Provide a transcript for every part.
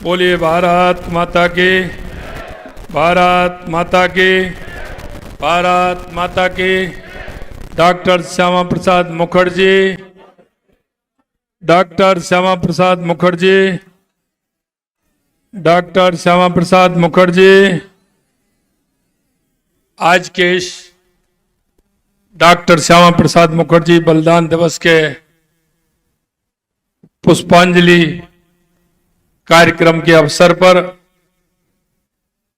बोलिए भारत माता की, भारत माता की, भारत माता की। Doctor Shyama Prasad Mukherjee, doctor Shyama Prasad Mukherjee, doctor Shyama Prasad Mukherjee. आज के इस डॉक्टर श्यामा प्रसाद मुखर्जी बलिदान दिवस के पुष्पांजलि कार्यक्रम के अवसर पर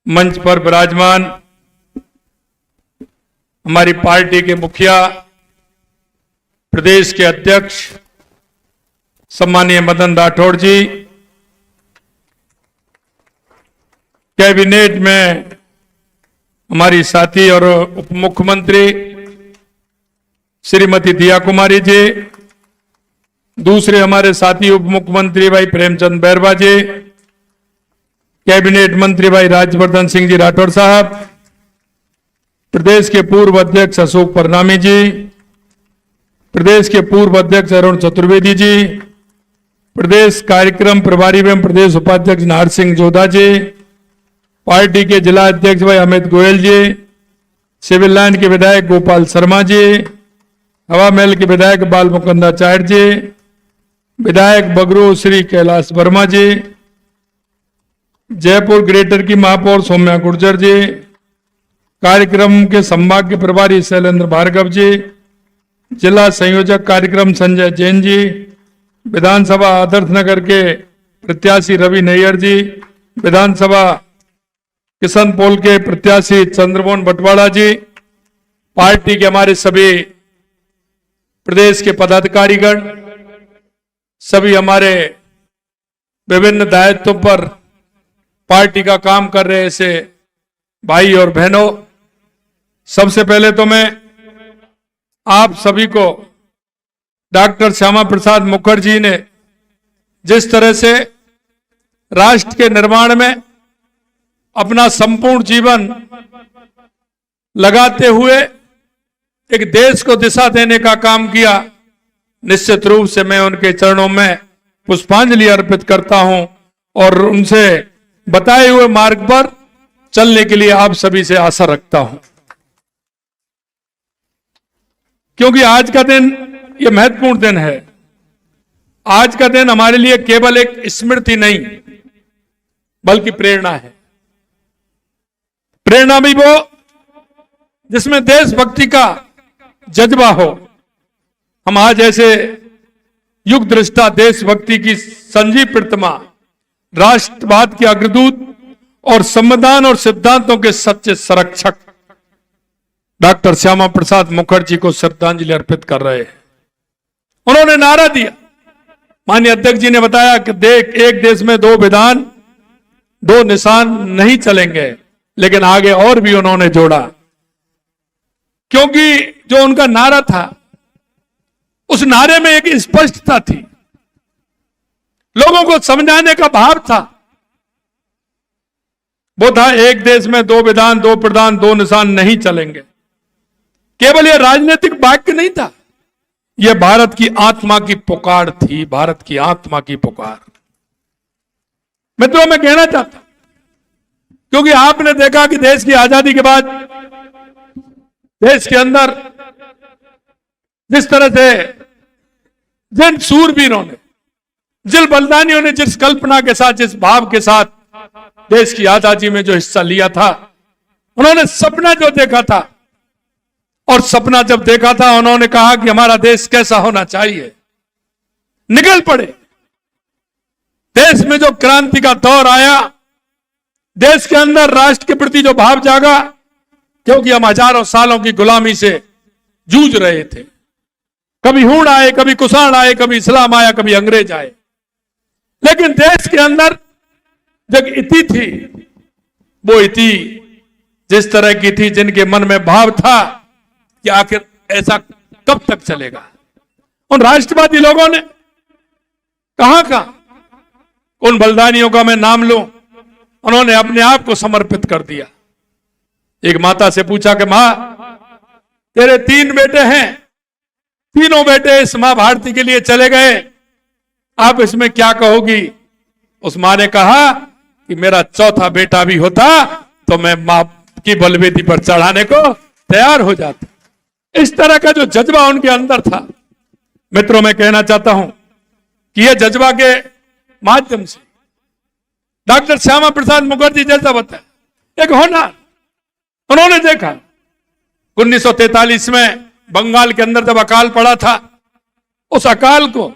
मंच पर विराजमान हमारी पार्टी के मुखिया, प्रदेश के अध्यक्ष सम्मानीय मदन राठौड़ जी, कैबिनेट में हमारी साथी और उप मुख्यमंत्री श्रीमती दिया कुमारी जी, दूसरे हमारे साथी उप मुख्यमंत्री भाई प्रेमचंद बैरवा जी, कैबिनेट मंत्री भाई राज्यवर्धन सिंह जी राठौड़ साहब, प्रदेश के पूर्व अध्यक्ष अशोक परनामी जी, प्रदेश के पूर्व अध्यक्ष अरुण चतुर्वेदी जी, प्रदेश कार्यक्रम प्रभारी एवं प्रदेश उपाध्यक्ष नाहर सिंह जोधा जी, पार्टी के जिला अध्यक्ष भाई अमित गोयल जी, सिविल लाइन के विधायक गोपाल शर्मा जी, हवा महल के विधायक बाल मुकुंदाचार्य जी, विधायक बगरू श्री कैलाश वर्मा जी, जयपुर ग्रेटर की महापौर सौम्या गुर्जर जी, कार्यक्रम के संभाग के प्रभारी शैलेंद्र भार्गव जी, जिला संयोजक कार्यक्रम संजय जैन जी, विधानसभा आदर्श नगर के प्रत्याशी रवि नैयर जी, विधानसभा किशन पोल के प्रत्याशी चंद्रमोहन बटवाड़ा जी, पार्टी के हमारे सभी प्रदेश के पदाधिकारीगण, सभी हमारे विभिन्न दायित्वों पर पार्टी का काम कर रहे ऐसे भाई और बहनों, सबसे पहले तो मैं आप सभी को डॉक्टर श्यामा प्रसाद मुखर्जी ने जिस तरह से राष्ट्र के निर्माण में अपना संपूर्ण जीवन लगाते हुए एक देश को दिशा देने का काम किया, निश्चित रूप से मैं उनके चरणों में पुष्पांजलि अर्पित करता हूं और उनसे बताए हुए मार्ग पर चलने के लिए आप सभी से आशा रखता हूं। क्योंकि आज का दिन यह महत्वपूर्ण दिन है। आज का दिन हमारे लिए केवल एक स्मृति नहीं बल्कि प्रेरणा है। प्रेरणा भी वो जिसमें देशभक्ति का जज्बा हो। हम आज ऐसे युग दृष्टा देशभक्ति की संजीव प्रतिमा, राष्ट्रवाद के अग्रदूत और संविधान और सिद्धांतों के सच्चे संरक्षक डॉक्टर श्यामा प्रसाद मुखर्जी को श्रद्धांजलि अर्पित कर रहे हैं। उन्होंने नारा दिया, माननीय अध्यक्ष जी ने बताया कि एक देश में दो विधान, दो निशान नहीं चलेंगे, लेकिन आगे और भी उन्होंने जोड़ा, क्योंकि जो उनका नारा था उस नारे में एक स्पष्टता थी, लोगों को समझाने का भाव था। वो था एक देश में दो विधान, दो प्रधान, दो निशान नहीं चलेंगे। केवल यह राजनीतिक वाक्य नहीं था, यह भारत की आत्मा की पुकार थी, भारत की आत्मा की पुकार। मित्रों, मैं कहना चाहता हूं, क्योंकि आपने देखा कि देश की आजादी के बाद देश के अंदर जिस तरह से जिन सूरवीरों ने, जिन बलिदानियों ने जिस कल्पना के साथ, जिस भाव के साथ देश की आजादी में जो हिस्सा लिया था, उन्होंने सपना जो देखा था, और सपना जब देखा था उन्होंने कहा कि हमारा देश कैसा होना चाहिए, निकल पड़े। देश में जो क्रांति का दौर आया, देश के अंदर राष्ट्र के प्रति जो भाव जागा, क्योंकि हम हजारों सालों की गुलामी से जूझ रहे थे। कभी हूण आए, कभी कुषाण आए, कभी इस्लाम आया, कभी अंग्रेज आए, लेकिन देश के अंदर जब इति थी, वो इति जिस तरह की थी, जिनके मन में भाव था कि आखिर ऐसा कब तक चलेगा। उन राष्ट्रवादी लोगों ने कहां उन बलिदानियों का मैं नाम लूं, उन्होंने अपने आप को समर्पित कर दिया। एक माता से पूछा कि मां, तेरे 3 बेटे हैं, तीनों बेटे इस मां भारती के लिए चले गए, आप इसमें क्या कहोगी? उस मां ने कहा कि मेरा चौथा बेटा भी होता तो मैं मां की बलवेदी पर चढ़ाने को तैयार हो जाता। इस तरह का जो जज्बा उनके अंदर था, मित्रों मैं कहना चाहता हूं कि यह जज्बा के माध्यम से डॉक्टर श्यामा प्रसाद मुखर्जी जैसा बताया एक होनहार, उन्होंने देखा 1943 में बंगाल के अंदर जब अकाल पड़ा था, उस अकाल को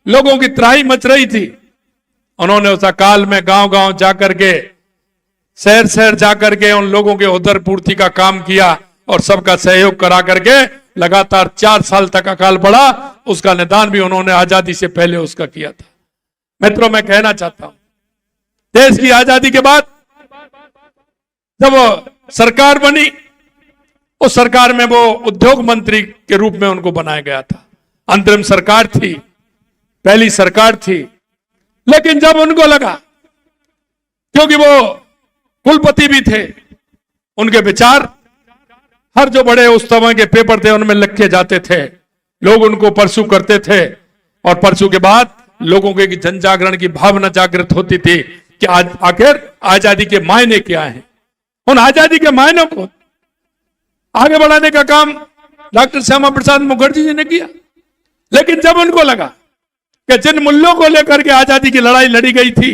लोगों की त्राही मच रही थी। उन्होंने उस अकाल में गांव-गांव जाकर के, शहर-शहर जाकर के उन लोगों के उदर पूर्ति का काम किया और सबका सहयोग करा करके लगातार 4 साल तक अकाल पड़ा। उसका निदान भी उन्होंने आजादी से पहले उसका किया था। मित्रों मैं कहना चाहता हूं, देश की आजादी के बाद जब वो सरकार बनी, उस सरकार में वो उद्योग मंत्री के रूप में उनको बनाया गया था। अंतरिम सरकार थी, पहली सरकार थी। लेकिन जब उनको लगा, क्योंकि वो कुलपति भी थे, उनके विचार हर जो बड़े उस समय के पेपर थे उनमें लिखे जाते थे, लोग उनको परसू करते थे और परसू के बाद लोगों के जन जागरण की भावना जागृत होती थी कि आज आखिर आजादी के मायने क्या हैं। उन आजादी के मायनों को आगे बढ़ाने का काम डॉक्टर श्यामा प्रसाद मुखर्जी जी ने किया। लेकिन जब उनको लगा कि जिन मूल्यों को लेकर के आजादी की लड़ाई लड़ी गई थी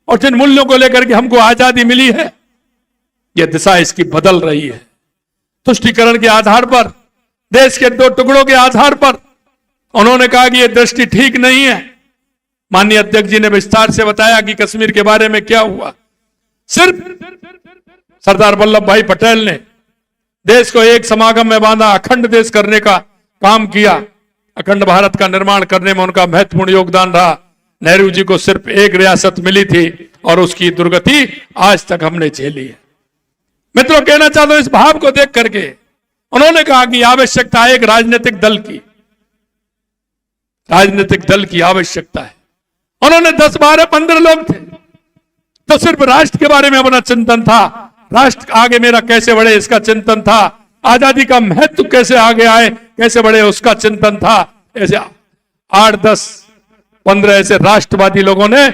और जिन मूल्यों को लेकर के हमको आजादी मिली है, यह दिशा इसकी बदल रही है। तुष्टीकरण के आधार पर, देश के 2 टुकड़ों के आधार पर उन्होंने कहा कि यह दृष्टि ठीक नहीं है। माननीय अध्यक्ष जी ने विस्तार से बताया कि कश्मीर के बारे में क्या हुआ। सिर्फ सरदार वल्लभ भाई पटेल ने देश को एक समागम में बांधा, अखंड देश करने का काम किया। अखंड भारत का निर्माण करने में उनका महत्वपूर्ण योगदान रहा। नेहरू जी को सिर्फ एक रियासत मिली थी और उसकी दुर्गति आज तक हमने झेली है। मित्रों कहना चाहता हूं, इस भाव को देख करके उन्होंने कहा कि आवश्यकता है एक राजनीतिक दल की, राजनीतिक दल की आवश्यकता है। उन्होंने 10, 12, 15 लोग थे तो सिर्फ राष्ट्र के बारे में अपना चिंतन था, राष्ट्र आगे मेरा कैसे बढ़े इसका चिंतन था, आजादी का महत्व कैसे आगे आए, कैसे बढ़े उसका चिंतन था। ऐसे 8, 10, 15 ऐसे राष्ट्रवादी लोगों ने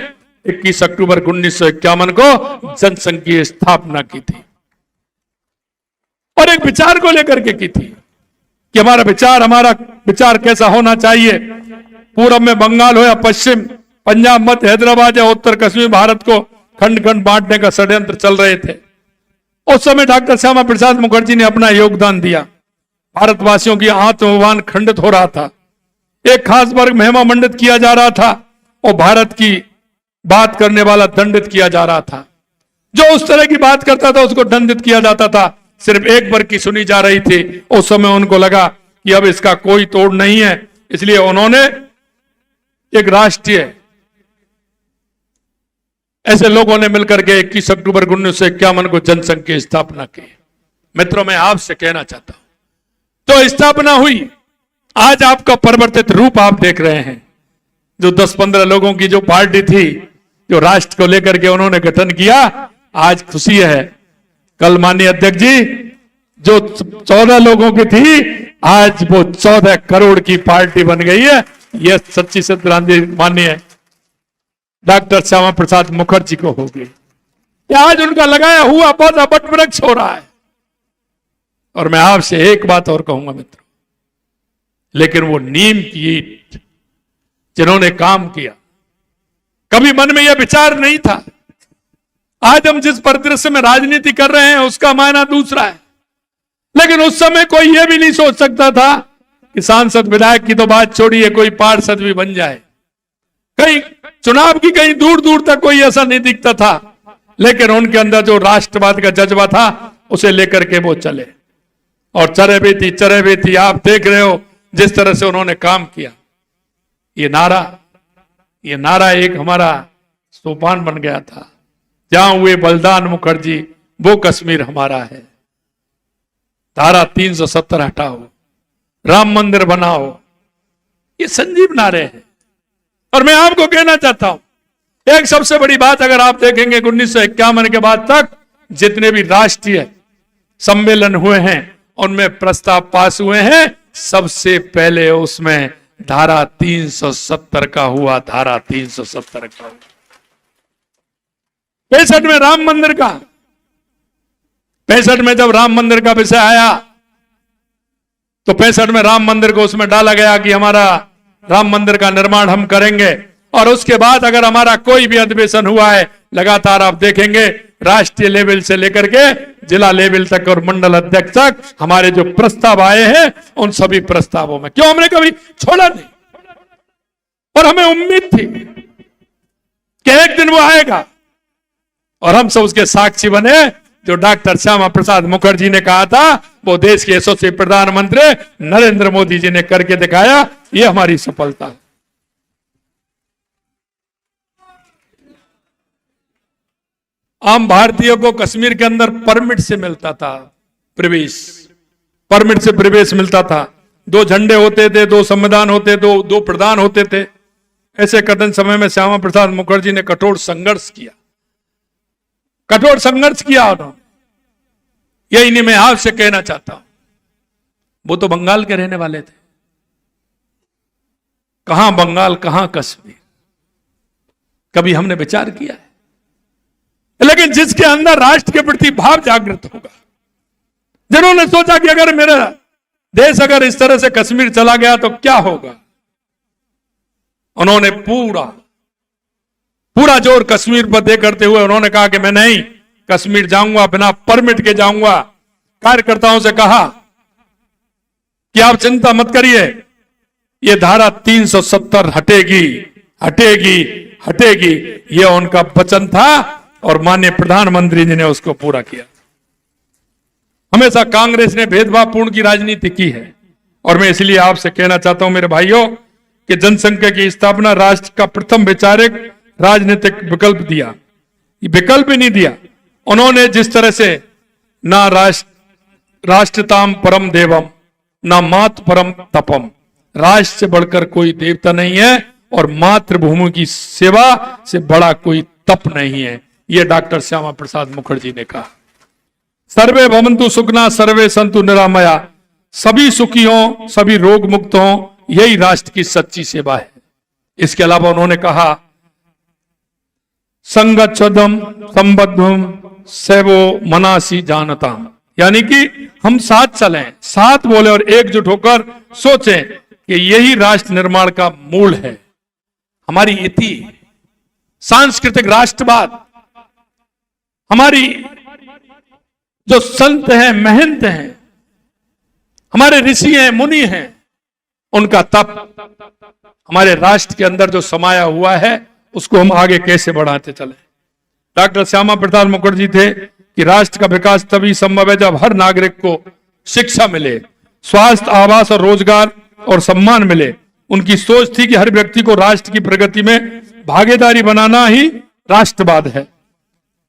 21 अक्टूबर 1951 को जनसंघ की स्थापना की थी और एक विचार को लेकर के की थी कि हमारा विचार कैसा होना चाहिए। पूर्व में बंगाल हो या पश्चिम, पंजाब, मध्य, हैदराबाद या उत्तर कश्मीर, भारत को खंड खंड बांटने का षड्यंत्र चल रहे थे। उस समय डॉक्टर श्यामा प्रसाद मुखर्जी ने अपना योगदान दिया। भारतवासियों की आत्मविमान खंडित हो रहा था, एक खास वर्ग महिमा मंडित किया जा रहा था और भारत की बात करने वाला दंडित किया जा रहा था। जो उस तरह की बात करता था उसको दंडित किया जाता था। सिर्फ एक वर्ग की सुनी जा रही थी। उस समय उनको लगा कि अब इसका कोई तोड़ नहीं है, इसलिए उन्होंने एक राष्ट्रीय, ऐसे लोगों ने मिलकर के 21 अक्टूबर 1951 को जनसंघ की स्थापना की। मित्रों मैं आपसे कहना चाहता हूं, तो स्थापना हुई, आज आपका परिवर्तित रूप आप देख रहे हैं। जो 10-15 लोगों की जो पार्टी थी, जो राष्ट्र को लेकर के उन्होंने गठन किया, आज खुशी है। कल माननीय अध्यक्ष जी जो 14 लोगों की थी, आज वो 14 करोड़ की पार्टी बन गई है। यह सच्ची श्रद्धांजलि माननीय डॉक्टर श्यामा प्रसाद मुखर्जी को होगी। आज उनका लगाया हुआ पौधा बट वृक्ष हो रहा है। और मैं आपसे एक बात और कहूंगा मित्रों, लेकिन वो नीम की ईंट जिन्होंने काम किया, कभी मन में यह विचार नहीं था। आज हम जिस परिदृश्य में राजनीति कर रहे हैं उसका मायना दूसरा है, लेकिन उस समय कोई यह भी नहीं सोच सकता था कि सांसद विधायक की तो बात छोड़िए, कोई पार्षद भी बन जाए। कहीं चुनाव की कहीं दूर दूर तक कोई ऐसा नहीं दिखता था, लेकिन उनके अंदर जो राष्ट्रवाद का जज्बा था उसे लेकर के वो चले और चरे भी थी। आप देख रहे हो जिस तरह से उन्होंने काम किया। ये नारा एक हमारा सोपान बन गया था, जहां हुए बलिदान मुखर्जी वो कश्मीर हमारा है। धारा 370 हटाओ, राम मंदिर बनाओ, ये संजीव नारे हैं। और मैं आपको कहना चाहता हूं, एक सबसे बड़ी बात अगर आप देखेंगे 1951 के बाद तक जितने भी राष्ट्रीय सम्मेलन हुए हैं उनमें प्रस्ताव पास हुए हैं, सबसे पहले उसमें धारा 370 का हुआ। धारा 370 का हुआ। 65 में राम मंदिर का, 65 में जब राम मंदिर का विषय आया तो 65 में राम मंदिर को उसमें डाला गया कि हमारा राम मंदिर का निर्माण हम करेंगे। और उसके बाद अगर हमारा कोई भी अधिवेशन हुआ है, लगातार आप देखेंगे राष्ट्रीय लेवल से लेकर के जिला लेवल तक और मंडल अध्यक्ष तक हमारे जो प्रस्ताव आए हैं उन सभी प्रस्तावों में क्यों हमने कभी छोड़ा नहीं। और हमें उम्मीद थी कि एक दिन वो आएगा और हम सब उसके साक्षी बने। जो डॉक्टर श्यामा प्रसाद मुखर्जी ने कहा था वो देश के यशस्वी प्रधानमंत्री नरेंद्र मोदी जी ने करके दिखाया। ये हमारी सफलता है। आम भारतीयों को कश्मीर के अंदर परमिट से मिलता था प्रवेश, परमिट से प्रवेश मिलता था। 2 झंडे होते थे, 2 संविधान होते, 2 प्रधान होते थे। ऐसे कठिन समय में श्यामा प्रसाद मुखर्जी ने कठोर संघर्ष किया, कठोर संघर्ष किया उन्होंने। यही नहीं मैं आपसे कहना चाहता हूं। वो तो बंगाल के रहने वाले थे, कहां बंगाल कहां कश्मीर, कभी हमने विचार किया है? लेकिन जिसके अंदर राष्ट्र के प्रति भाव जागृत होगा, जिन्होंने सोचा कि अगर मेरा देश अगर इस तरह से कश्मीर चला गया तो क्या होगा, उन्होंने पूरा जोर कश्मीर पर दे करते हुए उन्होंने कहा कि मैं नहीं कश्मीर जाऊंगा, बिना परमिट के जाऊंगा। कार्यकर्ताओं से कहा कि आप चिंता मत करिए, ये धारा 370 हटेगी हटेगी हटेगी। यह उनका वचन था और माननीय प्रधानमंत्री जी ने उसको पूरा किया। हमेशा कांग्रेस ने भेदभावपूर्ण की राजनीति की है और मैं इसलिए आपसे कहना चाहता हूं मेरे भाइयों कि जनसंघ की स्थापना राष्ट्र का प्रथम वैचारिक राजनीतिक विकल्प दिया, विकल्प ही नहीं दिया उन्होंने। जिस तरह से ना राष्ट्रताम परम देवम ना मातृ परम तपम, राष्ट्र से बढ़कर कोई देवता नहीं है और मातृभूमि की सेवा से बड़ा कोई तप नहीं है। यह डॉक्टर श्यामा प्रसाद मुखर्जी ने कहा। सर्वे भवन्तु सुखना सर्वे संतु निरामया, सभी सुखी हों, सभी रोग मुक्त हों, यही राष्ट्र की सच्ची सेवा है। इसके अलावा उन्होंने कहा संगच्छदम संबद्धम सेवो मनासी जानता, यानी कि हम साथ चलें, साथ बोले और एकजुट होकर सोचें कि यही राष्ट्र निर्माण का मूल है। हमारी इति सांस्कृतिक राष्ट्रवाद, हमारी जो संत हैं महंत हैं, हमारे ऋषि हैं मुनि हैं, उनका तप हमारे राष्ट्र के अंदर जो समाया हुआ है उसको हम आगे कैसे बढ़ाते चले। डॉक्टर श्यामा प्रसाद मुखर्जी थे कि राष्ट्र का विकास तभी संभव है जब हर नागरिक को शिक्षा मिले, स्वास्थ्य, आवास और रोजगार और सम्मान मिले। उनकी सोच थी कि हर व्यक्ति को राष्ट्र की प्रगति में भागीदारी बनाना ही राष्ट्रवाद है।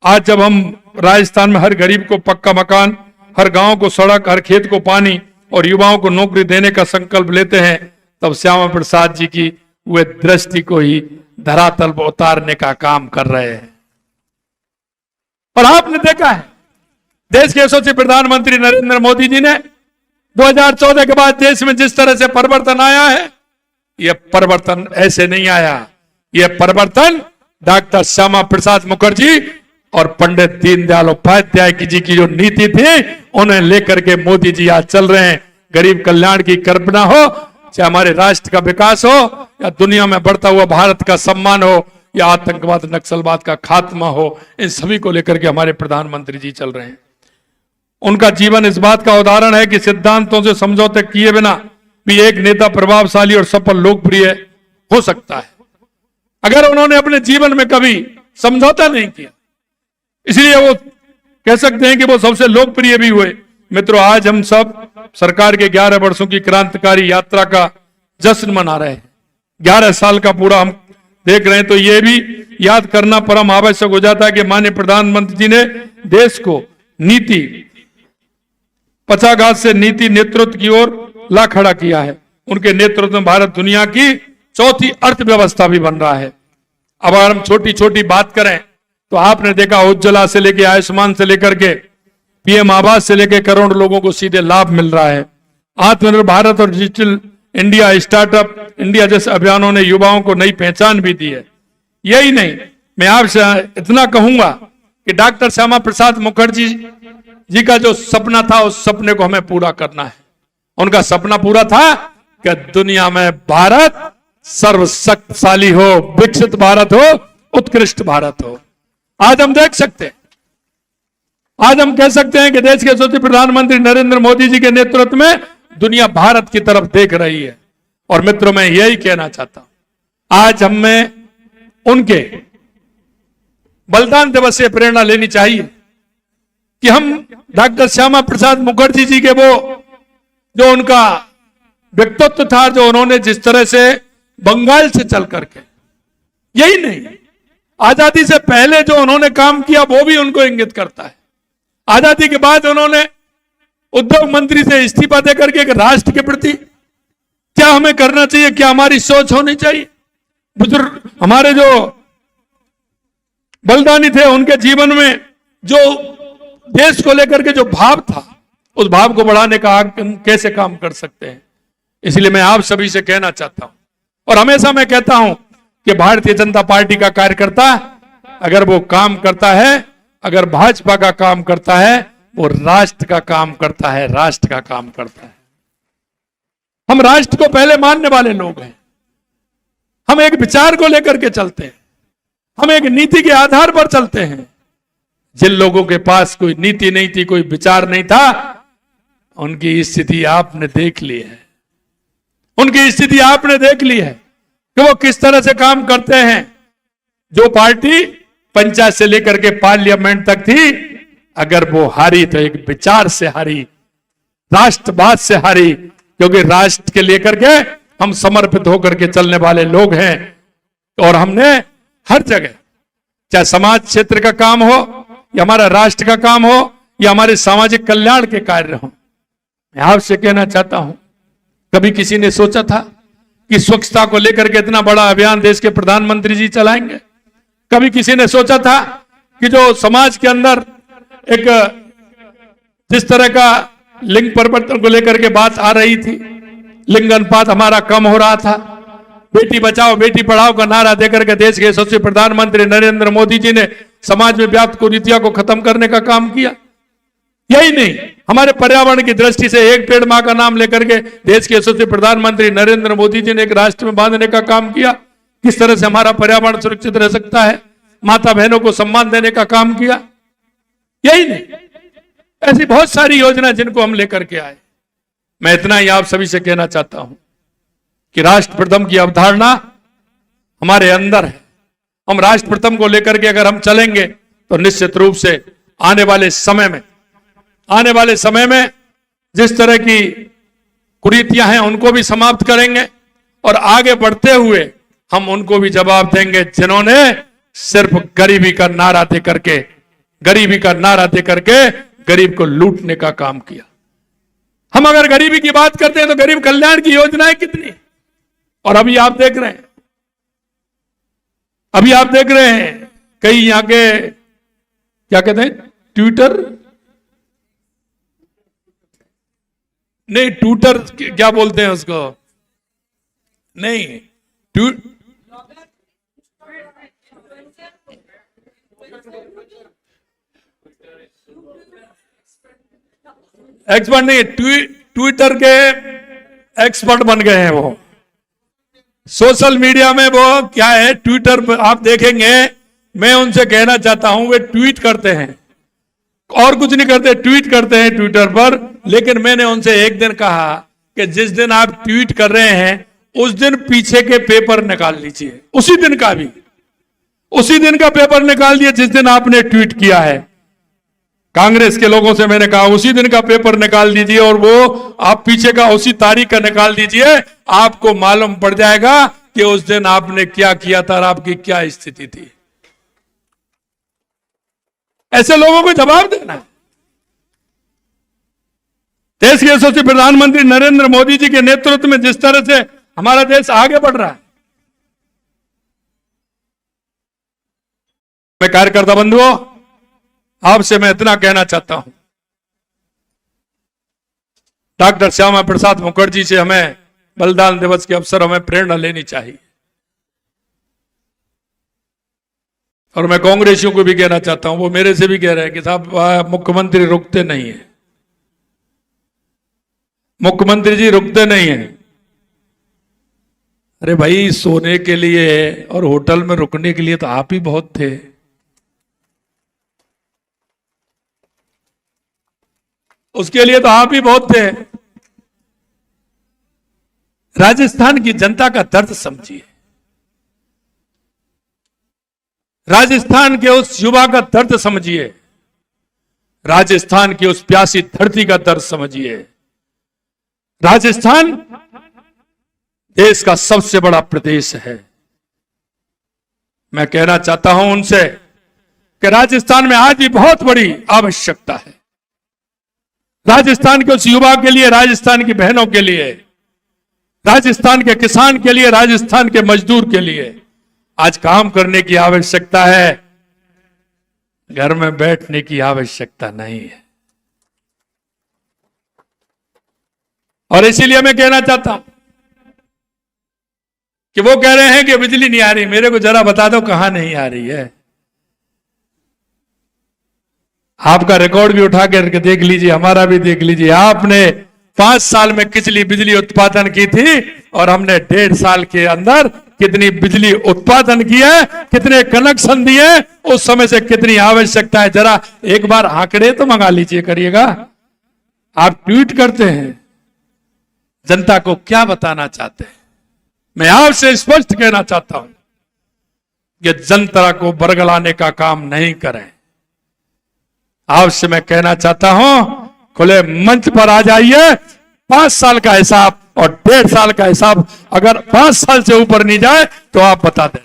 आज जब हम राजस्थान में हर गरीब को पक्का मकान, हर गांव को सड़क, हर खेत को पानी और युवाओं को नौकरी देने का संकल्प लेते हैं, तब श्यामा प्रसाद जी की वे दृष्टि को ही धरातल पर उतारने का काम कर रहे हैं। और आपने देखा है देश के यशस्वी प्रधानमंत्री नरेंद्र मोदी जी ने 2014 के बाद देश में जिस तरह से परिवर्तन आया है, यह परिवर्तन ऐसे नहीं आया। यह परिवर्तन डॉक्टर श्यामा प्रसाद मुखर्जी और पंडित दीनदयाल उपाध्याय जी की जो नीति थी उन्हें लेकर के मोदी जी आज चल रहे हैं। गरीब कल्याण की कल्पना हो, चाहे हमारे राष्ट्र का विकास हो या दुनिया में बढ़ता हुआ भारत का सम्मान हो या आतंकवाद नक्सलवाद का खात्मा हो, इन सभी को लेकर के हमारे प्रधानमंत्री जी चल रहे हैं। उनका जीवन इस बात का उदाहरण है कि सिद्धांतों से समझौते किए बिना भी एक नेता प्रभावशाली और सफल लोकप्रिय हो सकता है, अगर उन्होंने अपने जीवन में कभी समझौता नहीं किया। इसलिए वो कह सकते हैं कि वो सबसे लोकप्रिय भी हुए। मित्रों, आज हम सब सरकार के 11 वर्षों की क्रांतिकारी यात्रा का जश्न मना रहे हैं। 11 साल का पूरा हम देख रहे हैं तो ये भी याद करना परम आवश्यक हो जाता है कि माननीय प्रधानमंत्री जी ने देश को नीति पचाघात से नीति नेतृत्व की ओर ला खड़ा किया है। उनके नेतृत्व में भारत दुनिया की चौथी अर्थव्यवस्था भी बन रहा है। अब अगर हम छोटी छोटी बात करें तो आपने देखा उज्ज्वला से लेकर आयुष्मान से लेकर के पीएम आवास से लेकर करोड़ लोगों को सीधे लाभ मिल रहा है। आत्मनिर्भर भारत और डिजिटल इंडिया, स्टार्टअप इंडिया जैसे अभियानों ने युवाओं को नई पहचान भी दी है। यही नहीं, मैं आपसे इतना कहूंगा कि डॉक्टर श्यामा प्रसाद मुखर्जी जी का जो सपना था उस सपने को हमें पूरा करना है। उनका सपना पूरा था कि दुनिया में भारत सर्वशक्तिशाली हो, विकसित भारत हो, उत्कृष्ट भारत हो। आज हम देख सकते हैं, आज हम कह सकते हैं कि देश के यशस्वी प्रधानमंत्री नरेंद्र मोदी जी के नेतृत्व में दुनिया भारत की तरफ देख रही है। और मित्रों, मैं यही कहना चाहता हूं, आज हमें उनके बलिदान दिवस से प्रेरणा लेनी चाहिए कि हम डॉक्टर श्यामा प्रसाद मुखर्जी जी के वो जो उनका व्यक्तित्व था, जो उन्होंने जिस तरह से बंगाल से चल करके, यही नहीं, आजादी से पहले जो उन्होंने काम किया वो भी उनको इंगित करता है। आजादी के बाद उन्होंने उद्योग मंत्री से इस्तीफा देकर के एक राष्ट्र के प्रति क्या हमें करना चाहिए, क्या हमारी सोच होनी चाहिए। बुजुर्ग हमारे जो बलिदानी थे, उनके जीवन में जो देश को लेकर के जो भाव था, उस भाव को बढ़ाने का हम कैसे काम कर सकते हैं। इसलिए मैं आप सभी से कहना चाहता हूं, और हमेशा मैं कहता हूं कि भारतीय जनता पार्टी का कार्यकर्ता अगर वो काम करता है, अगर भाजपा का काम करता है, वो राष्ट्र का काम करता है, राष्ट्र का काम करता है। हम राष्ट्र को पहले मानने वाले लोग हैं। हम एक विचार को लेकर के चलते हैं, हम एक नीति के आधार पर चलते हैं। जिन लोगों के पास कोई नीति नहीं थी, कोई विचार नहीं था, उनकी स्थिति आपने देख ली है। उनकी स्थिति आपने देख ली है कि वो किस तरह से काम करते हैं। जो पार्टी पंचायत से लेकर के पार्लियामेंट तक थी, अगर वो हारी तो एक विचार से हारी, राष्ट्रवाद से हारी, क्योंकि राष्ट्र के लेकर के हम समर्पित होकर के चलने वाले लोग हैं। और हमने हर जगह, चाहे समाज क्षेत्र का काम हो, या हमारा राष्ट्र का काम हो, या हमारे सामाजिक कल्याण के कार्य हो, मैं आपसे कहना चाहता हूं, कभी किसी ने सोचा था कि स्वच्छता को लेकर के इतना बड़ा अभियान देश के प्रधानमंत्री जी चलाएंगे? कभी किसी ने सोचा था कि जो समाज के अंदर एक जिस तरह का लिंग परिवर्तन को लेकर के बात आ रही थी, लिंग अनुपात हमारा कम हो रहा था, बेटी बचाओ बेटी पढ़ाओ का नारा देकर के देश के यशस्वी प्रधानमंत्री नरेंद्र मोदी जी ने समाज में व्याप्त कुरीतियों को खत्म करने का काम किया। यही नहीं, हमारे पर्यावरण की दृष्टि से एक पेड़ मां का नाम लेकर के देश के यशस्वी प्रधानमंत्री नरेंद्र मोदी जी ने एक राष्ट्र में बांधने का काम किया। किस तरह से हमारा पर्यावरण सुरक्षित रह सकता है, माता बहनों को सम्मान देने का काम किया। यही नहीं, ऐसी बहुत सारी योजना जिनको हम लेकर के आए। मैं इतना ही आप सभी से कहना चाहता हूं कि राष्ट्र प्रथम की अवधारणा हमारे अंदर है। हम राष्ट्र प्रथम को लेकर के अगर हम चलेंगे तो निश्चित रूप से आने वाले समय में जिस तरह की कुरीतियां हैं उनको भी समाप्त करेंगे, और आगे बढ़ते हुए हम उनको भी जवाब देंगे जिन्होंने सिर्फ गरीबी का नारा दे करके गरीब को लूटने का काम किया। हम अगर गरीबी की बात करते हैं तो गरीब कल्याण की योजनाएं कितनी, और अभी आप देख रहे हैं कई यहां के क्या कहते हैं, ट्विटर नहीं, ट्विटर क्या बोलते हैं उसको, नहीं एक्सपर्ट नहीं, ट्विटर के एक्सपर्ट बन गए हैं वो। सोशल मीडिया में वो क्या है, ट्विटर पर आप देखेंगे, मैं उनसे कहना चाहता हूं, वे ट्वीट करते हैं और कुछ नहीं करते, ट्वीट करते हैं ट्विटर पर। लेकिन मैंने उनसे एक दिन कहा कि जिस दिन आप ट्वीट कर रहे हैं उस दिन पीछे के पेपर निकाल लीजिए, उसी दिन का पेपर निकाल दिए जिस दिन आपने ट्वीट किया है। कांग्रेस के लोगों से मैंने कहा उसी दिन का पेपर निकाल दीजिए, और वो आप पीछे का उसी तारीख का निकाल दीजिए, आपको मालूम पड़ जाएगा कि उस दिन आपने क्या किया था और आपकी क्या स्थिति थी। ऐसे लोगों को जवाब देना है। देश के यशस्वी प्रधानमंत्री नरेंद्र मोदी जी के नेतृत्व में जिस तरह से हमारा देश आगे बढ़ रहा है, मैं कार्यकर्ता बंधुओं आपसे मैं इतना कहना चाहता हूं, डॉक्टर श्यामा प्रसाद मुखर्जी से हमें बलिदान दिवस के अवसर हमें प्रेरणा लेनी चाहिए। और मैं कांग्रेसियों को भी कहना चाहता हूं, वो मेरे से भी कह रहे हैं कि साहब मुख्यमंत्री रुकते नहीं है, मुख्यमंत्री जी रुकते नहीं है। अरे भाई, सोने के लिए और होटल में रुकने के लिए तो आप ही बहुत थे। उसके लिए तो आप ही बहुत थे। राजस्थान की जनता का दर्द समझिए, राजस्थान के उस युवा का दर्द समझिए, राजस्थान की उस प्यासी धरती का दर्द समझिए। राजस्थान देश का सबसे बड़ा प्रदेश है। मैं कहना चाहता हूं उनसे कि राजस्थान में आज भी बहुत बड़ी आवश्यकता है। राजस्थान के उस युवा के लिए, राजस्थान की बहनों के लिए, राजस्थान के किसान के लिए, राजस्थान के मजदूर के लिए आज काम करने की आवश्यकता है, घर में बैठने की आवश्यकता नहीं है। और इसीलिए मैं कहना चाहता हूं कि वो कह रहे हैं कि बिजली नहीं आ रही, मेरे को जरा बता दो कहां नहीं आ रही है। आपका रिकॉर्ड भी उठा कर देख लीजिए, हमारा भी देख लीजिए। आपने 5 साल में कितनी बिजली उत्पादन की थी और हमने 1.5 साल के अंदर कितनी बिजली उत्पादन की है, कितने कनेक्शन दिए, उस समय से कितनी आवश्यकता है, जरा एक बार आंकड़े तो मंगा लीजिए करिएगा। आप ट्वीट करते हैं, जनता को क्या बताना चाहते हैं? मैं आपसे स्पष्ट कहना चाहता हूं कि जनता को बरगलाने का काम नहीं करें। आपसे मैं कहना चाहता हूं, खुले मंच पर आ जाइए। 5 साल का हिसाब और 1.5 साल का हिसाब अगर 5 साल से ऊपर नहीं जाए तो आप बता दें।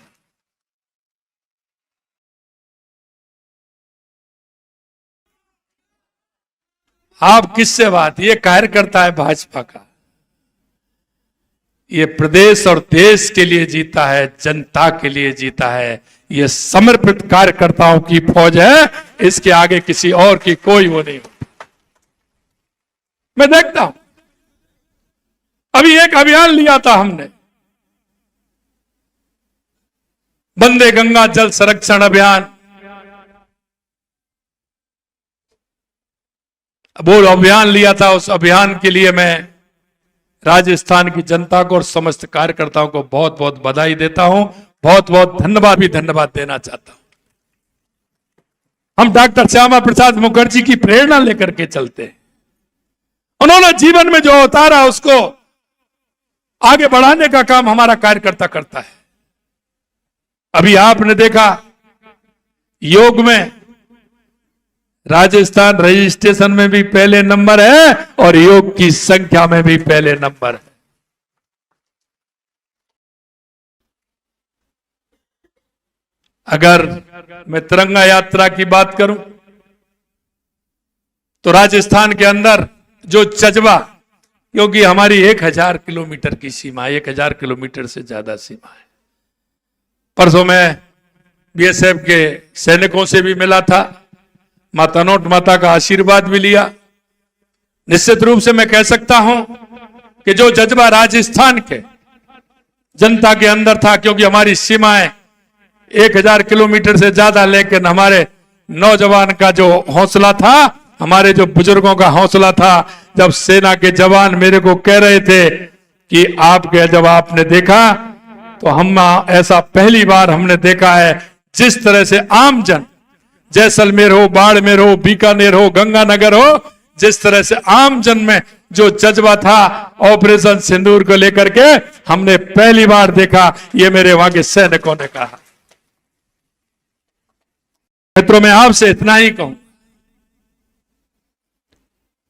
आप किससे बात? ये कार्यकर्ता है भाजपा का, ये प्रदेश और देश के लिए जीता है, जनता के लिए जीता है। ये समर्पित कार्यकर्ताओं की फौज है, इसके आगे किसी और की कोई वो नहीं होती। मैं देखता हूं, अभी एक अभियान लिया था हमने, वंदे गंगा जल संरक्षण अभियान। वो अभियान लिया था, उस अभियान के लिए मैं राजस्थान की जनता को और समस्त कार्यकर्ताओं को बहुत बहुत बधाई देता हूं, बहुत बहुत धन्यवाद देना चाहता हूं। हम डॉक्टर श्यामा प्रसाद मुखर्जी की प्रेरणा लेकर के चलते हैं। उन्होंने जीवन में जो उतारा उसको आगे बढ़ाने का काम हमारा कार्यकर्ता करता है। अभी आपने देखा, योग में राजस्थान रजिस्ट्रेशन में भी पहले नंबर है और योग की संख्या में भी पहले नंबर है। अगर मैं तिरंगा यात्रा की बात करूं तो राजस्थान के अंदर जो जज्बा, क्योंकि हमारी 1000 किलोमीटर की सीमा है, 1000 किलोमीटर से ज्यादा सीमा है। परसों मैं बीएसएफ के सैनिकों से भी मिला था, माता नोट माता का आशीर्वाद भी लिया। निश्चित रूप से मैं कह सकता हूं कि जो जज्बा राजस्थान के जनता के अंदर था, क्योंकि हमारी सीमाएं 1000 किलोमीटर से ज्यादा, लेकिन हमारे नौजवान का जो हौसला था, हमारे जो बुजुर्गों का हौसला था, जब सेना के जवान मेरे को कह रहे थे कि आपके, जब आपने देखा तो हम ऐसा पहली बार हमने देखा है, जिस तरह से आम जन, जैसलमेर हो, बाड़मेर हो, बीकानेर हो, गंगानगर हो, जिस तरह से आम जन में जो जज्बा था ऑपरेशन सिंदूर को लेकर के, हमने पहली बार देखा। ये मेरे वहां के सैनिकों ने कहा। मित्रों, मैं आपसे इतना ही कहूं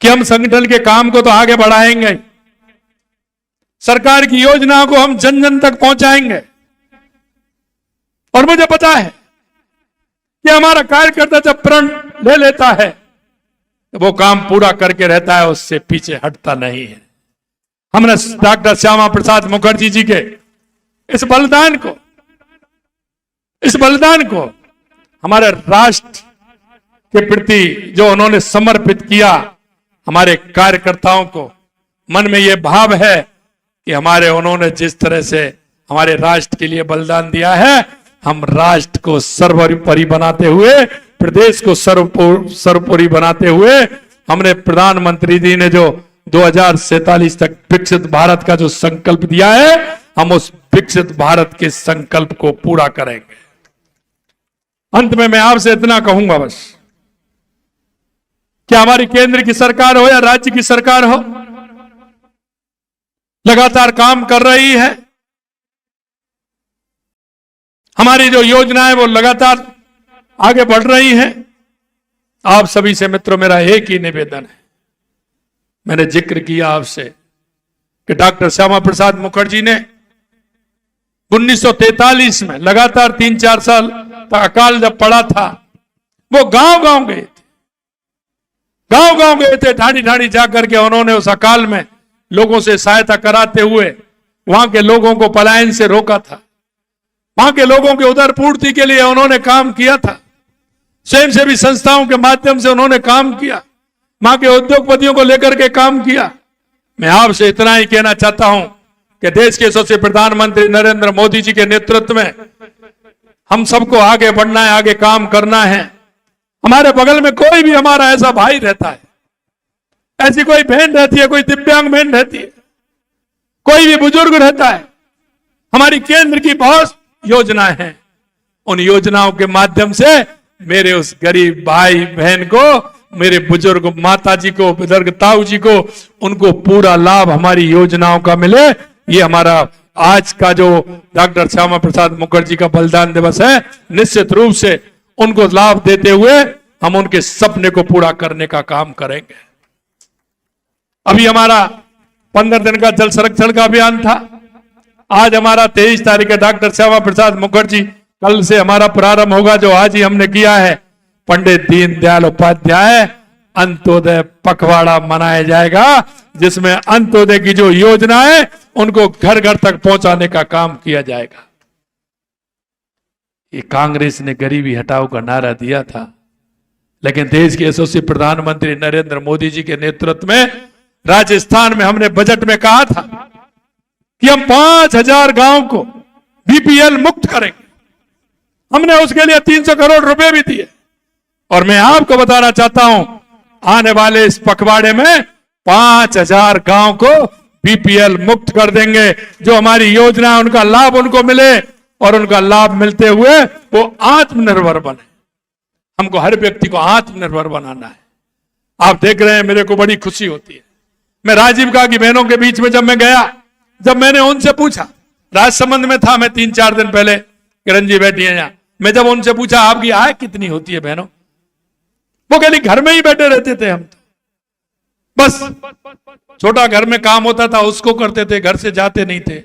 कि हम संगठन के काम को तो आगे बढ़ाएंगे, सरकार की योजनाओं को हम जन जन तक पहुंचाएंगे। और मुझे पता है कि हमारा कार्यकर्ता जब प्रण ले लेता है तो वो काम पूरा करके रहता है, उससे पीछे हटता नहीं है। हमने डॉक्टर श्यामा प्रसाद मुखर्जी जी के इस बलिदान को हमारे राष्ट्र के प्रति जो उन्होंने समर्पित किया, हमारे कार्यकर्ताओं को मन में यह भाव है कि उन्होंने जिस तरह से हमारे राष्ट्र के लिए बलिदान दिया है, हम राष्ट्र को सर्वोपरि बनाते हुए, प्रदेश को सर्वोपरि बनाते हुए, हमने प्रधानमंत्री जी ने जो 2047 तक विकसित भारत का जो संकल्प दिया है, हम उस विकसित भारत के संकल्प को पूरा करेंगे। अंत में मैं आपसे इतना कहूंगा बस, क्या हमारी केंद्र की सरकार हो या राज्य की सरकार हो, लगातार काम कर रही है। हमारी जो योजनाएं वो लगातार आगे बढ़ रही हैं। आप सभी से मित्रों मेरा एक ही निवेदन है, मैंने जिक्र किया आपसे कि डॉक्टर श्यामा प्रसाद मुखर्जी ने 1943 में लगातार 3-4 साल तक अकाल जब पड़ा था, वो गांव गांव गए थे, गांव गांव गए थे, ठाड़ी ठाड़ी जाकर के उन्होंने उस अकाल में लोगों से सहायता कराते हुए वहां के लोगों को पलायन से रोका था। वहां के लोगों के उदर पूर्ति के लिए उन्होंने काम किया था। स्वयंसेवी संस्थाओं के माध्यम से उन्होंने काम किया, वहां के उद्योगपतियों को लेकर के काम किया। मैं आपसे इतना ही कहना चाहता हूं कि देश के यशस्वी प्रधानमंत्री नरेंद्र मोदी जी के नेतृत्व में हम सबको आगे बढ़ना है, आगे काम करना है। हमारे बगल में कोई भी हमारा ऐसा भाई रहता है, ऐसी कोई बहन रहती है, कोई दिव्यांग बहन रहती है, कोई भी बुजुर्ग रहता है, हमारी केंद्र की बहुत योजनाएं हैं। उन योजनाओं के माध्यम से मेरे उस गरीब भाई बहन को, मेरे बुजुर्ग माता जी को, बुजुर्ग ताऊ जी को, उनको पूरा लाभ हमारी योजनाओं का मिले। ये हमारा आज का जो डॉक्टर श्यामा प्रसाद मुखर्जी का बलिदान दिवस है, निश्चित रूप से उनको लाभ देते हुए हम उनके सपने को पूरा करने का काम करेंगे। अभी हमारा 15 दिन का जल संरक्षण का अभियान था। आज हमारा 23 तारीख है डॉक्टर श्यामा प्रसाद मुखर्जी, कल से हमारा प्रारंभ होगा जो आज ही हमने किया है, पंडित दीनदयाल उपाध्याय अंत्योदय पखवाड़ा मनाया जाएगा, जिसमें अंत्योदय की जो योजना है उनको घर घर तक पहुंचाने का काम किया जाएगा। ये कांग्रेस ने गरीबी हटाओ का नारा दिया था, लेकिन देश के यशस्वी प्रधानमंत्री नरेंद्र मोदी जी के नेतृत्व में राजस्थान में हमने बजट में कहा था कि हम 5000 गांव को बीपीएल मुक्त करेंगे। हमने उसके लिए 300 करोड़ रुपए भी दिए। और मैं आपको बताना चाहता हूं, आने वाले इस पखवाड़े में 5000 गांव को बीपीएल मुक्त कर देंगे। जो हमारी योजना है उनका लाभ उनको मिले और उनका लाभ मिलते हुए वो आत्मनिर्भर बने। हमको हर व्यक्ति को आत्मनिर्भर बनाना है। आप देख रहे हैं, मेरे को बड़ी खुशी होती है। मैं राजीव गांधी बहनों के बीच में जब मैं गया, जब मैंने उनसे पूछा, राजसमंद में था मैं 3-4 दिन पहले, किरण जी बैठी है यहाँ, मैं जब उनसे पूछा आपकी आय कितनी होती है बहनों, वो कहली घर में ही बैठे रहते थे हम तो, बस छोटा घर में काम होता था उसको करते थे, घर से जाते नहीं थे।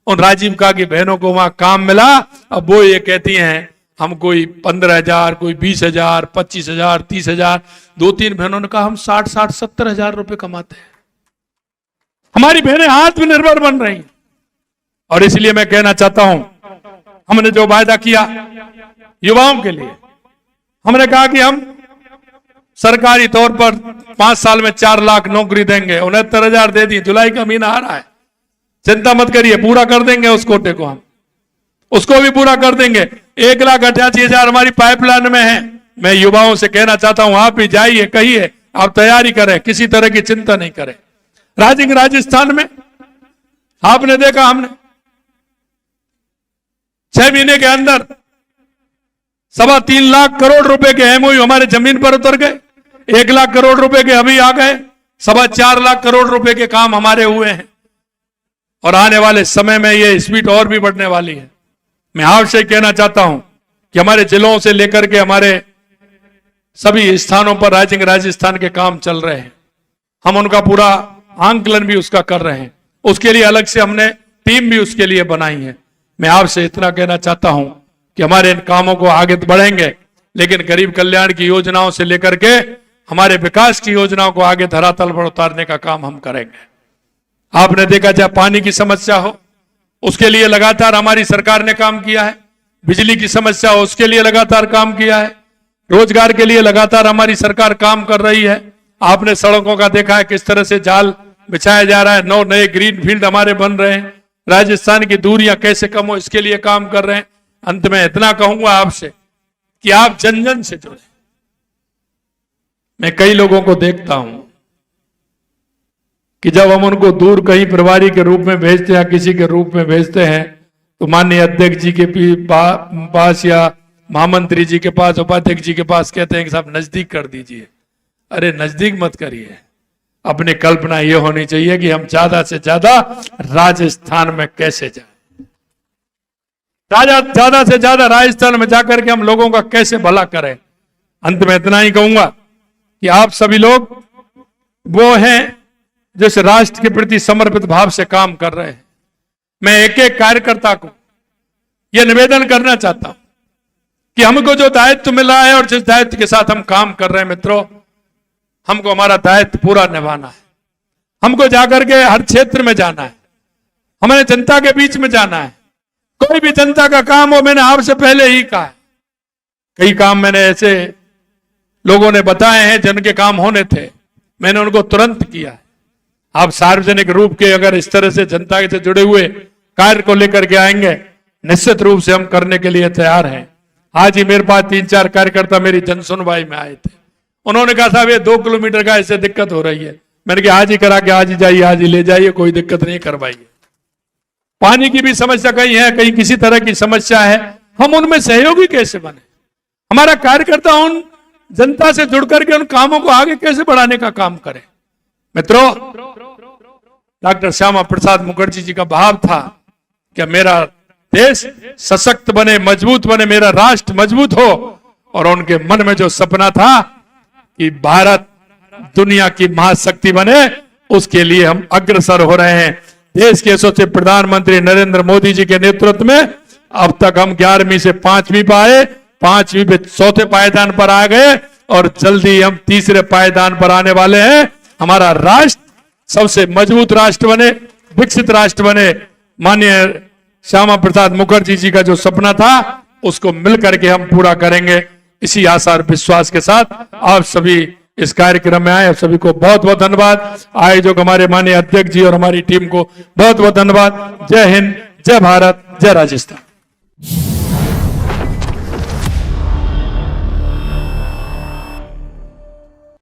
उन राजीव गांधी बहनों को वहां काम मिला। अब वो ये कहती हैं हम कोई 15,000, कोई 20,000, 25,000, 30,000, 2-3 बहनों ने कहा हम 60-70 हजार रुपए कमाते हैं। हमारी बहनें आत्मनिर्भर बन रही हैं। और इसलिए मैं कहना चाहता हूं, हमने जो वायदा किया युवाओं के लिए, हमने कहा कि हम सरकारी तौर पर 5 साल में 4 लाख नौकरी देंगे। 69,000 दे दी, जुलाई का महीना आ रहा है, चिंता मत करिए, पूरा कर देंगे उस कोटे को, हम उसको भी पूरा कर देंगे। 1,88,000 हमारी पाइपलाइन में है। मैं युवाओं से कहना चाहता हूं, आप भी जाइए, कहिए, आप तैयारी करें, किसी तरह की चिंता नहीं करें। राजस्थान में आपने देखा, हमने 6 महीने के अंदर 3.25 लाख करोड़ रुपए के एमओयू हमारे जमीन पर उतर गए। 1 लाख करोड़ रुपए के अभी आ गए। 4.25 लाख करोड़ रुपए के काम हमारे हुए हैं। और आने वाले समय में ये स्पीड और भी बढ़ने वाली है। मैं आपसे कहना चाहता हूं कि हमारे जिलों से लेकर के हमारे सभी स्थानों पर राजस्थान के काम चल रहे हैं। हम उनका पूरा आंकलन भी उसका कर रहे हैं। उसके लिए अलग से हमने टीम भी उसके लिए बनाई है। मैं आपसे इतना कहना चाहता हूं कि हमारे इन कामों को आगे बढ़ेंगे, लेकिन गरीब कल्याण की योजनाओं से लेकर के हमारे विकास की योजनाओं को आगे धरातल पर उतारने का काम हम करेंगे। आपने देखा, चाहे पानी की समस्या हो, उसके लिए लगातार हमारी सरकार ने काम किया है। बिजली की समस्या हो, उसके लिए लगातार काम किया है। रोजगार के लिए लगातार हमारी सरकार काम कर रही है। आपने सड़कों का देखा है, किस तरह से जाल बिछाया जा रहा है। 9 नए ग्रीन फील्ड हमारे बन रहे हैं। राजस्थान की दूरियां कैसे कम हो, इसके लिए काम कर रहे हैं। अंत में इतना कहूंगा आपसे कि आप जन जन से जुड़े। मैं कई लोगों को देखता हूं कि जब हम उनको दूर कहीं प्रभारी के रूप में भेजते हैं या किसी के रूप में भेजते हैं तो माननीय अध्यक्ष जी के पास या महामंत्री जी के पास, उपाध्यक्ष जी के पास कहते हैं कि साहब नजदीक कर दीजिए। अरे नजदीक मत करिए, अपनी कल्पना यह होनी चाहिए कि हम ज्यादा से ज्यादा राजस्थान में कैसे जाएं, ज्यादा से ज्यादा राजस्थान में जाकर के हम लोगों का कैसे भला करें। अंत में इतना ही कहूंगा कि आप सभी लोग वो हैं जो इस राष्ट्र के प्रति समर्पित भाव से काम कर रहे हैं। मैं एक एक कार्यकर्ता को यह निवेदन करना चाहता हूं कि हमको जो दायित्व मिला है और जिस दायित्व के साथ हम काम कर रहे हैं मित्रों, हमको हमारा दायित्व पूरा निभाना है। हमको जाकर के हर क्षेत्र में जाना है, हमारे जनता के बीच में जाना है। कोई भी जनता का काम हो, मैंने आपसे पहले ही कहा है, कई काम मैंने ऐसे लोगों ने बताए हैं जिनके काम होने थे, मैंने उनको तुरंत किया है। आप सार्वजनिक रूप के अगर इस तरह से जनता से जुड़े हुए कार्य को लेकर के आएंगे, निश्चित रूप से हम करने के लिए तैयार हैं। आज ही मेरे पास 3-4 कार्यकर्ता मेरी जनसुनवाई में आए थे। उन्होंने कहा साहब ये 2 किलोमीटर का ऐसे दिक्कत हो रही है। मैंने कहा आज ही करा के आज ही जाइए, आज ही ले जाइए, कोई दिक्कत नहीं, करवाइए। पानी की भी समस्या कहीं है, कहीं किसी तरह की समस्या है, हम उनमें सहयोगी कैसे बने। हमारा कार्यकर्ता उन जनता से जुड़ करके उन कामों को आगे कैसे बढ़ाने का काम करे। मित्रों, डॉक्टर श्यामा प्रसाद मुखर्जी जी का भाव था कि मेरा देश सशक्त बने, मजबूत बने, मेरा राष्ट्र मजबूत हो। और उनके मन में जो सपना था कि भारत दुनिया की महाशक्ति बने, उसके लिए हम अग्रसर हो रहे हैं। देश के यशस्वी प्रधानमंत्री नरेंद्र मोदी जी के नेतृत्व में अब तक हम 11वीं से 5वीं पर आए, 5वीं पे 4थे पायदान पर आ गए और जल्दी हम 3रे पायदान पर आने वाले हैं। हमारा राष्ट्र सबसे मजबूत राष्ट्र बने, विकसित राष्ट्र बने। माननीय श्यामा प्रसाद मुखर्जी जी का जो सपना था उसको मिलकर के हम पूरा करेंगे। इसी आशा और विश्वास के साथ आप सभी इस कार्यक्रम में आए, आप सभी को बहुत बहुत धन्यवाद। आयोजक हमारे माननीय अध्यक्ष जी और हमारी टीम को बहुत बहुत धन्यवाद। जय हिंद, जय भारत, जय राजस्थान।